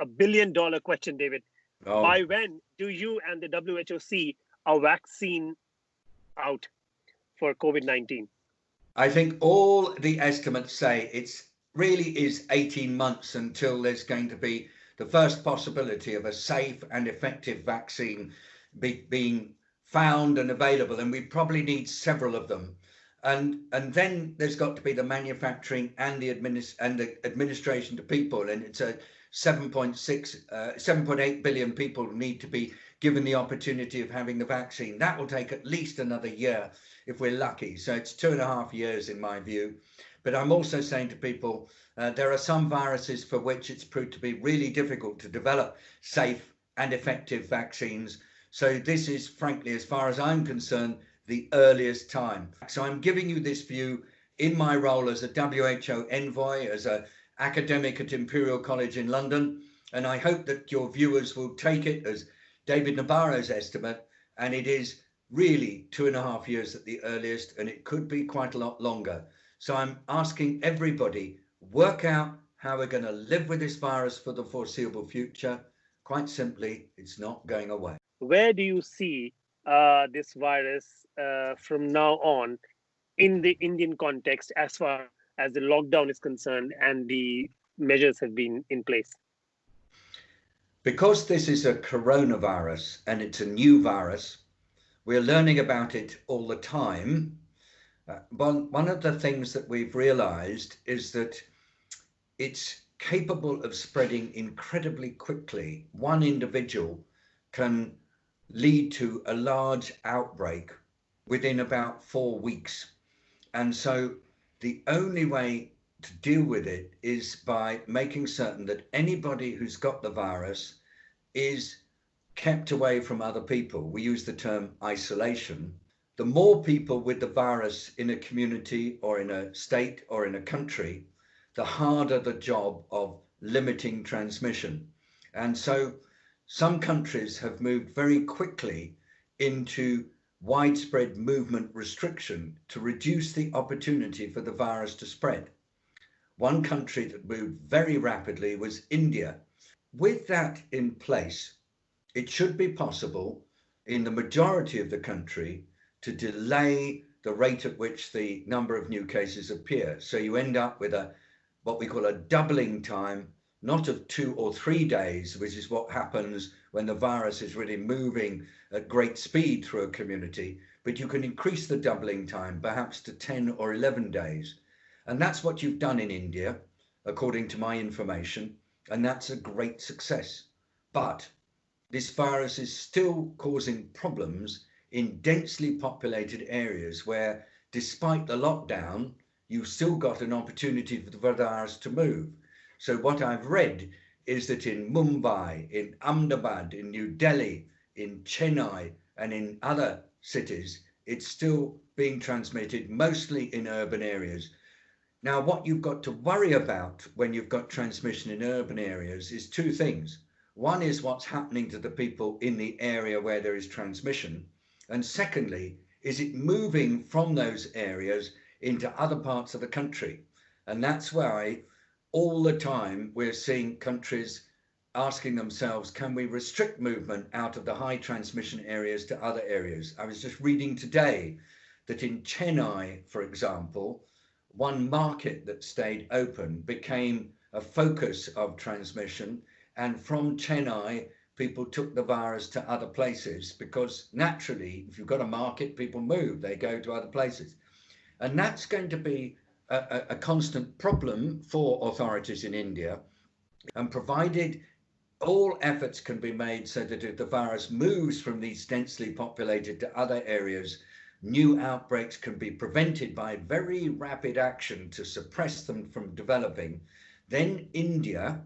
billion question, David. Oh, By when do you and the WHO see a vaccine out for COVID-19? I think all the estimates say it's really is 18 months until there's going to be the first possibility of a safe and effective vaccine being found and available, and we probably need several of them. And then there's got to be the manufacturing and the administration to people, and it's a 7.8 billion people need to be given the opportunity of having the vaccine. That will take at least another year if we're lucky. So it's 2.5 years in my view. But I'm also saying to people, there are some viruses for which it's proved to be really difficult to develop safe and effective vaccines. So this is, frankly, as far as I'm concerned, the earliest time. So I'm giving you this view in my role as a WHO envoy, as an academic at Imperial College in London. And I hope that your viewers will take it as David Nabarro's estimate, and it is really 2.5 years at the earliest, and it could be quite a lot longer. So I'm asking everybody, work out how we're going to live with this virus for the foreseeable future. Quite simply, it's not going away. Where do you see this virus from now on in the Indian context as far as the lockdown is concerned and the measures have been in place? Because this is a coronavirus and it's a new virus, we're learning about it all the time. One of the things that we've realized is that it's capable of spreading incredibly quickly. One individual can lead to a large outbreak within about 4 weeks. And so the only way to deal with it is by making certain that anybody who's got the virus is kept away from other people. We use the term isolation. The more people with the virus in a community or in a state or in a country, the harder the job of limiting transmission. And so some countries have moved very quickly into widespread movement restriction to reduce the opportunity for the virus to spread. One country that moved very rapidly was India. With that in place, it should be possible in the majority of the country to delay the rate at which the number of new cases appear. So you end up with what we call a doubling time, not of 2 or 3 days, which is what happens when the virus is really moving at great speed through a community, but you can increase the doubling time perhaps to 10 or 11 days. And that's what you've done in India, according to my information, and that's a great success. But this virus is still causing problems in densely populated areas where, despite the lockdown, you've still got an opportunity for the virus to move. So what I've read is that in Mumbai, in Ahmedabad, in New Delhi, in Chennai, and in other cities, it's still being transmitted mostly in urban areas. Now, what you've got to worry about when you've got transmission in urban areas is 2 things. One is what's happening to the people in the area where there is transmission. And secondly, is it moving from those areas into other parts of the country? And that's why all the time we're seeing countries asking themselves, can we restrict movement out of the high transmission areas to other areas? I was just reading today that in Chennai, for example, one market that stayed open became a focus of transmission. And from Chennai, people took the virus to other places because naturally, if you've got a market, people move, they go to other places. And that's going to be a constant problem for authorities in India. And provided all efforts can be made so that if the virus moves from these densely populated to other areas, new outbreaks can be prevented by very rapid action to suppress them from developing, then India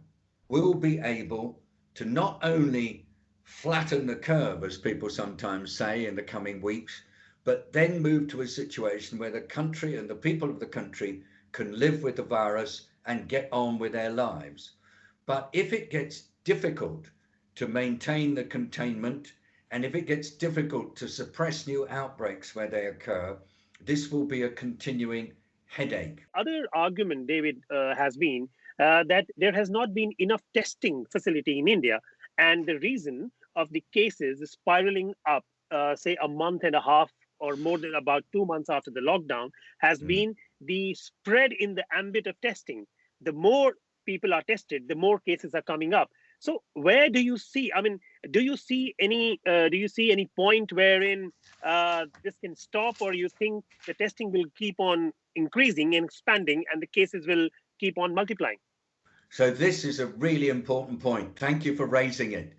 will be able to not only flatten the curve, as people sometimes say, in the coming weeks, but then move to a situation where the country and the people of the country can live with the virus and get on with their lives. But if it gets difficult to maintain the containment, and if it gets difficult to suppress new outbreaks where they occur, this will be a continuing headache. Other argument, David, has been that there has not been enough testing facility in India. And the reason of the cases spiraling up, say a month and a half or more than about 2 months after the lockdown, has Mm. been the spread in the ambit of testing. The more people are tested, the more cases are coming up. So where do you see? I mean, do you see any point wherein this can stop, or you think the testing will keep on increasing and expanding, and the cases will keep on multiplying? So this is a really important point. Thank you for raising it.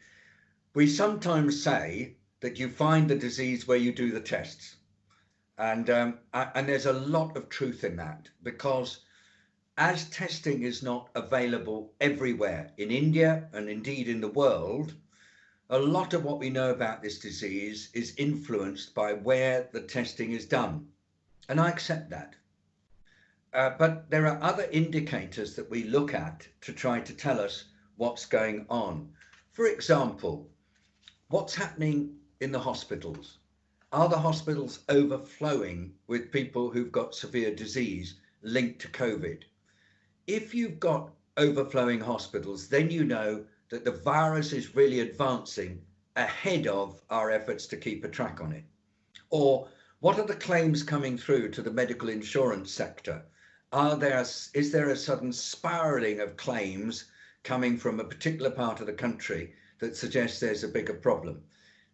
We sometimes say that you find the disease where you do the tests. And there's a lot of truth in that, because as testing is not available everywhere in India and indeed in the world, a lot of what we know about this disease is influenced by where the testing is done. And I accept that. But there are other indicators that we look at to try to tell us what's going on. For example, what's happening in the hospitals? Are the hospitals overflowing with people who've got severe disease linked to COVID? If you've got overflowing hospitals, then you know that the virus is really advancing ahead of our efforts to keep a track on it. Or what are the claims coming through to the medical insurance sector? Is there a sudden spiraling of claims coming from a particular part of the country that suggests there's a bigger problem?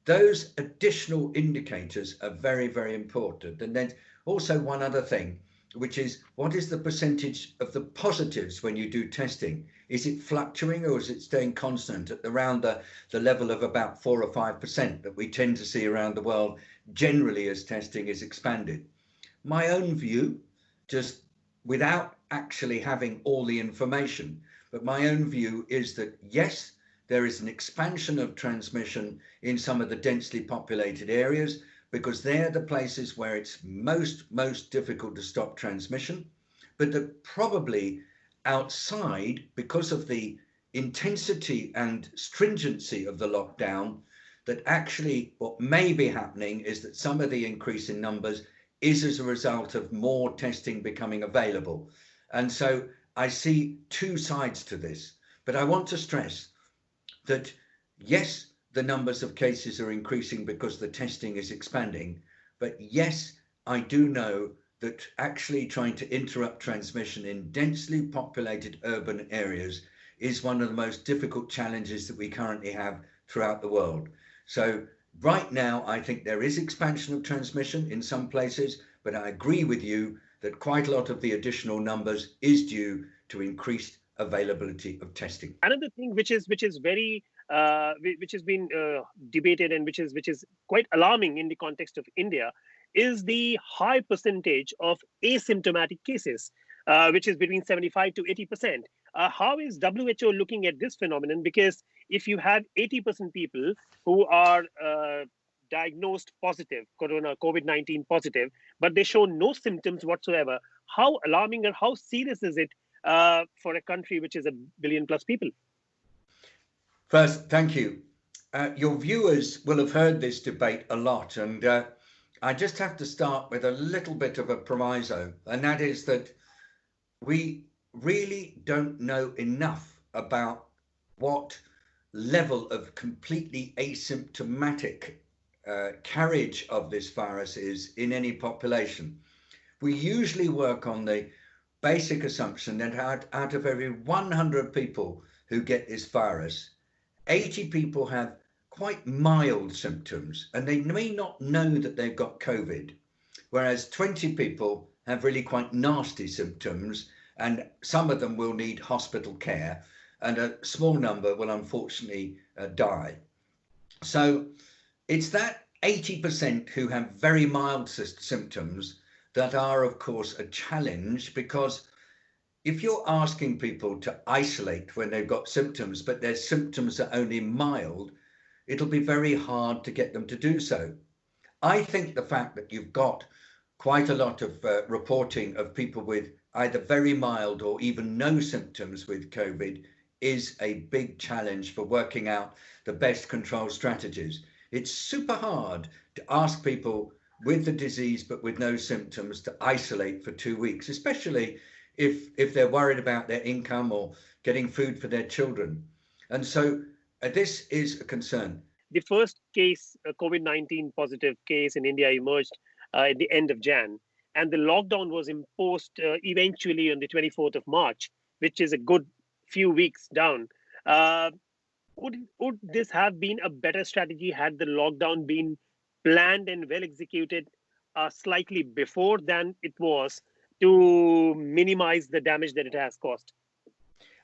Those additional indicators are very, very important. And then also one other thing, which is what is the percentage of the positives when you do testing? Is it fluctuating, or is it staying constant at around the level of about 4 or 5% that we tend to see around the world generally as testing is expanded? My own view, just without actually having all the information, but my own view is that yes, there is an expansion of transmission in some of the densely populated areas, because they're the places where it's most difficult to stop transmission, but that probably outside, because of the intensity and stringency of the lockdown, that actually what may be happening is that some of the increase in numbers is as a result of more testing becoming available. And so I see two sides to this, but I want to stress that yes, the numbers of cases are increasing because the testing is expanding, but yes, I do know that actually trying to interrupt transmission in densely populated urban areas is one of the most difficult challenges that we currently have throughout the world. So right now, I think there is expansion of transmission in some places, but I agree with you that quite a lot of the additional numbers is due to increased availability of testing. Another thing which is very which has been debated, and which is quite alarming in the context of India, is the high percentage of asymptomatic cases, which is between 75 to 80%. How is WHO looking at this phenomenon? Because if you have 80% people who are diagnosed positive, COVID-19 positive, but they show no symptoms whatsoever, how alarming or how serious is it for a country which is a billion plus people? First, thank you. Your viewers will have heard this debate a lot, and I just have to start with a little bit of a proviso, and that is that we really don't know enough about what level of completely asymptomatic carriage of this virus is in any population. We usually work on the basic assumption that out of every 100 people who get this virus, 80 people have quite mild symptoms and they may not know that they've got COVID, whereas 20 people have really quite nasty symptoms, and some of them will need hospital care, and a small number will unfortunately die. So it's that 80% who have very mild symptoms that are, of course, a challenge, because if you're asking people to isolate when they've got symptoms, but their symptoms are only mild, it'll be very hard to get them to do so. I think the fact that you've got quite a lot of reporting of people with either very mild or even no symptoms with COVID is a big challenge for working out the best control strategies. It's super hard to ask people with the disease but with no symptoms to isolate for 2 weeks, especially if they're worried about their income or getting food for their children. And so this is a concern. The first case, COVID-19 positive case in India, emerged at the end of Jan, and the lockdown was imposed eventually on the 24th of March, which is a good few weeks down. Uh, would this have been a better strategy had the lockdown been planned and well executed slightly before than it was, to minimize the damage that it has caused?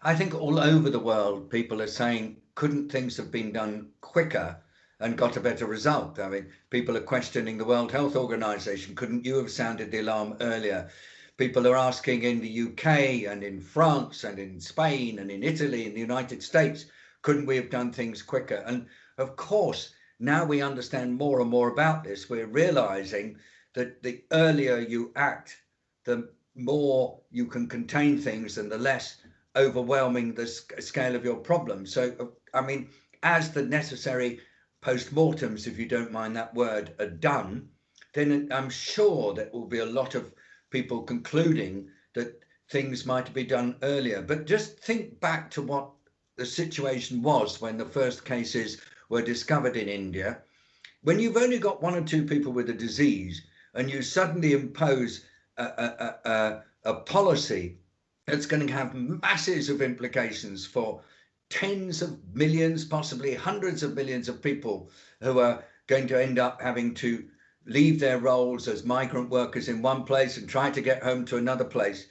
I think all over the world, people are saying, couldn't things have been done quicker and got a better result? I mean, people are questioning the World Health Organization. Couldn't you have sounded the alarm earlier? People are asking in the UK and in France and in Spain and in Italy and the United States, couldn't we have done things quicker? And of course, now we understand more and more about this. We're realizing that the earlier you act, the more you can contain things and the less overwhelming the scale of your problem. So, I mean, as the necessary post-mortems, if you don't mind that word, are done, then I'm sure there will be a lot of people concluding that things might be done earlier. But just think back to what the situation was when the first cases were discovered in India. When you've only got one or two people with a disease and you suddenly impose a policy that's going to have masses of implications for tens of millions, possibly hundreds of millions of people who are going to end up having to leave their roles as migrant workers in one place and try to get home to another place.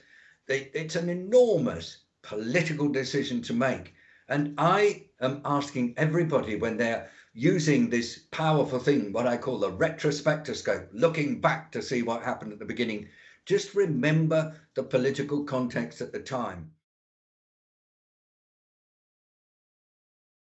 It's an enormous political decision to make. And I am asking everybody, when they're using this powerful thing, what I call the retrospectoscope, looking back to see what happened at the beginning, just remember the political context at the time.